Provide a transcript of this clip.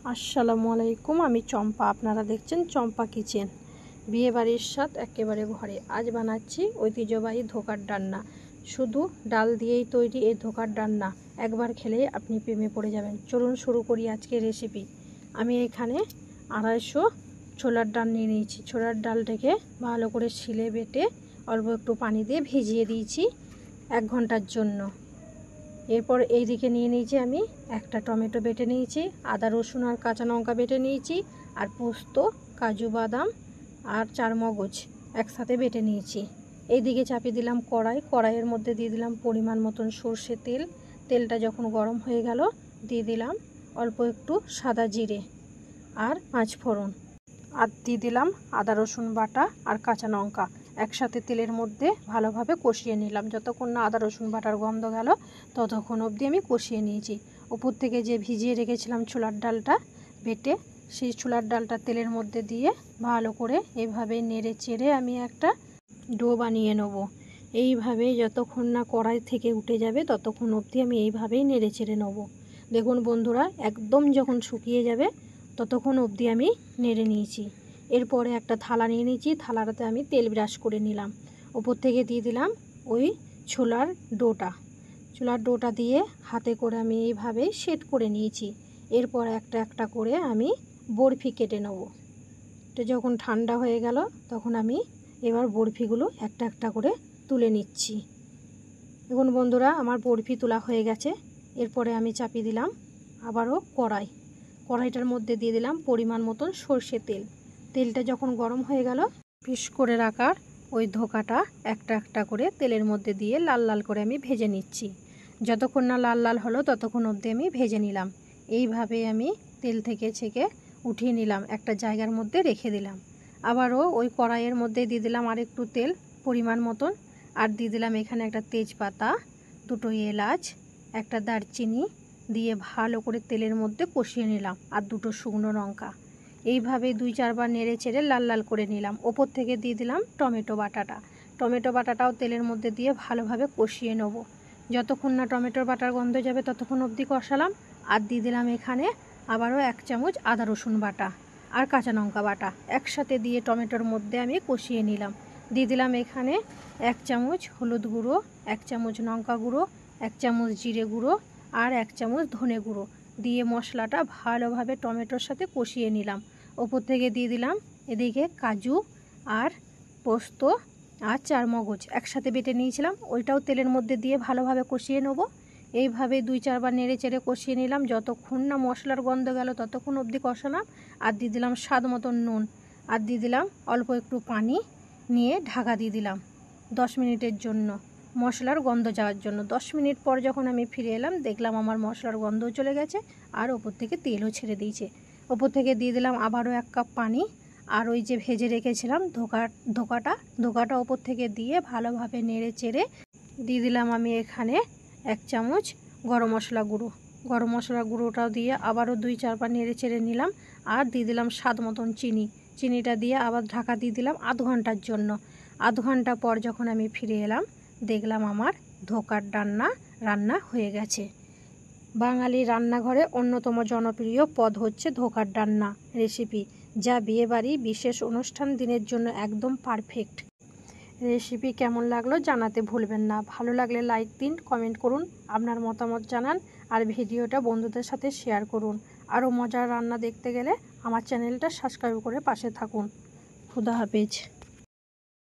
আসসালামু আলাইকুম, আমি চম্পা। আপনারা দেখছেন চম্পা কিচেন। বিয়ে বাড়ির স্বাদ একেবারে ঘরে। আজ বানাচ্ছি ঐতিহ্যবাহী ধোকার ডান্না। শুধু ডাল দিয়েই তৈরি এই ধোকার ডান্না, একবার খেলেই আপনি প্রেমে পড়ে যাবেন। চলুন শুরু করি আজকের রেসিপি। আমি এখানে 250 ছোলার ডাল নিয়ে নিয়েছি। ছোলার ডালটাকে ভালো করে শিলে বেটে অল্প একটু পানি দিয়ে ভিজিয়ে দিয়েছি 1 ঘন্টার জন্য। এরপর এই দিকে নিয়ে নিয়েছি আমি একটা টমেটো বেটে নিয়েছি, আদা রসুন আর কাঁচা লঙ্কা বেটে নিয়েছি, আর পোস্ত, কাজু বাদাম আর চারমগজ একসাথে বেটে নিয়েছি। এই দিকে চাপিয়ে দিলাম কড়াইয়ের মধ্যে দিয়ে দিলাম পরিমাণ মতন সর্ষে তেল। তেলটা যখন গরম হয়ে গেল দিয়ে দিলাম অল্প একটু সাদা জিরে আর 5 ফোড়ন, আর দিয়ে দিলাম আদা রসুন বাটা আর কাঁচা লঙ্কা। একসাথে তেলের মধ্যে ভালোভাবে কষিয়ে নিলাম। যতক্ষণ না আদা রসুন বাটার গন্ধ গেল ততক্ষণ অবধি আমি কষিয়ে নিয়েছি। উপর থেকে যে ভিজিয়ে রেখেছিলাম ছোলার ডালটা বেটে, সেই ছোলার ডালটা তেলের মধ্যে দিয়ে ভালো করে এইভাবে নেড়ে চেড়ে আমি একটা ডো বানিয়ে নেব। এইভাবে যতক্ষণ না কড়াই থেকে উঠে যাবে ততক্ষণ অবধি আমি এইভাবেই নেড়ে চেড়ে নেব। দেখুন বন্ধুরা, একদম যখন শুকিয়ে যাবে ততক্ষণ অবধি আমি নেড়ে নিয়েছি। এরপরে একটা থালা নিয়ে নিয়েছি, থালাটাতে আমি তেল ব্রাশ করে নিলাম। ওপর থেকে দিয়ে দিলাম ওই ছোলার ডোটা দিয়ে হাতে করে আমি এইভাবে সেট করে নিয়েছি। এরপর একটা একটা করে আমি বরফি কেটে নেব। তো যখন ঠান্ডা হয়ে গেল তখন আমি এবার বরফিগুলো একটা একটা করে তুলে নিচ্ছি। দেখুন বন্ধুরা, আমার বরফি তোলা হয়ে গেছে। এরপরে আমি চাপিয়ে দিলাম আবারও কড়াইটার মধ্যে দিয়ে দিলাম পরিমাণ মতন সর্ষে তেল। তেলটা যখন গরম হয়ে গেল পিস করে রাখার ওই ধোকাটা একটা একটা করে তেলের মধ্যে দিয়ে লাল লাল করে আমি ভেজে নিচ্ছি। যতক্ষণ না লাল লাল হলো ততক্ষণ অবধি আমি ভেজে নিলাম। এইভাবে আমি তেল থেকে ছেঁকে উঠিয়ে নিলাম, একটা জায়গার মধ্যে রেখে দিলাম। আবারও ওই কড়াইয়ের মধ্যে দিয়ে দিলাম আর একটু তেল পরিমাণ মতন, আর দিয়ে দিলাম এখানে একটা তেজপাতা, 2টো এলাচ, একটা দারচিনি দিয়ে ভালো করে তেলের মধ্যে কষিয়ে নিলাম, আর 2টো শুকনো লঙ্কা। এইভাবে 2-4 বার নেড়ে চেড়ে লাল লাল করে নিলাম। ওপর থেকে দিয়ে দিলাম টমেটো বাটাটাও তেলের মধ্যে দিয়ে ভালোভাবে কষিয়ে নেব। যতক্ষণ না টমেটোর বাটার গন্ধ যাবে ততক্ষণ অবধি কষালাম। আর দিয়ে দিলাম এখানে আবারও 1 চামচ আদা রসুন বাটা আর কাঁচা লঙ্কা বাটা একসাথে দিয়ে টমেটোর মধ্যে আমি কষিয়ে নিলাম। দিয়ে দিলাম এখানে 1 চামচ হলুদ গুঁড়ো, 1 চামচ লঙ্কা গুঁড়ো, 1 চামচ জিরে গুঁড়ো আর 1 চামচ ধনে গুঁড়ো দিয়ে মশলাটা ভালোভাবে টমেটোর সাথে কষিয়ে নিলাম। ওপর থেকে দিয়ে দিলাম এদিকে কাজু আর পোস্ত আর চারমগজ একসাথে বেটে নিয়েছিলাম, ওইটাও তেলের মধ্যে দিয়ে ভালোভাবে কষিয়ে নেব। এইভাবে 2-4 বার নেড়ে চেড়ে কষিয়ে নিলাম। যতক্ষণ না মশলার গন্ধ গেল ততক্ষণ অবধি কষালাম। আর দিয়ে দিলাম স্বাদ মতন নুন, আর দিয়ে দিলাম অল্প একটু পানি নিয়ে ঢাকা দিয়ে দিলাম 10 মিনিটের জন্য, মশলার গন্ধ যাওয়ার জন্য। 10 মিনিট পর যখন আমি ফিরে এলাম দেখলাম আমার মশলার গন্ধও চলে গেছে আর ওপর থেকে তেলও ছেড়ে দিয়েছে। ওপর থেকে দিয়ে দিলাম আবারও 1 কাপ পানি, আর ওই যে ভেজে রেখেছিলাম ধোকাটা ওপর থেকে দিয়ে ভালোভাবে নেড়ে চেড়ে দিয়ে দিলাম আমি এখানে 1 চামচ গরম মশলা গুঁড়োটাও দিয়ে আবারও 2-4 বার নেড়ে চেড়ে নিলাম। আর দিয়ে দিলাম স্বাদ মতন চিনিটা দিয়ে আবার ঢাকা দিয়ে দিলাম আধ ঘন্টার জন্য। আধ ঘন্টা পর যখন আমি ফিরে এলাম দেখলাম আমার ধোকার ডান্না রান্না হয়ে গেছে। বাঙালি রান্নাঘরে অন্যতম জনপ্রিয় পদ হচ্ছে ধোকার ডান্না রেসিপি, যা বিয়েবাড়ি বিশেষ অনুষ্ঠান দিনের জন্য একদম পারফেক্ট। রেসিপি কেমন লাগলো জানাতে ভুলবেন না। ভালো লাগলে লাইক দিন, কমেন্ট করুন, আপনার মতামত জানান, আর ভিডিওটা বন্ধুদের সাথে শেয়ার করুন। আরও মজার রান্না দেখতে গেলে আমার চ্যানেলটা সাবস্ক্রাইব করে পাশে থাকুন। খুদা হাফেজ।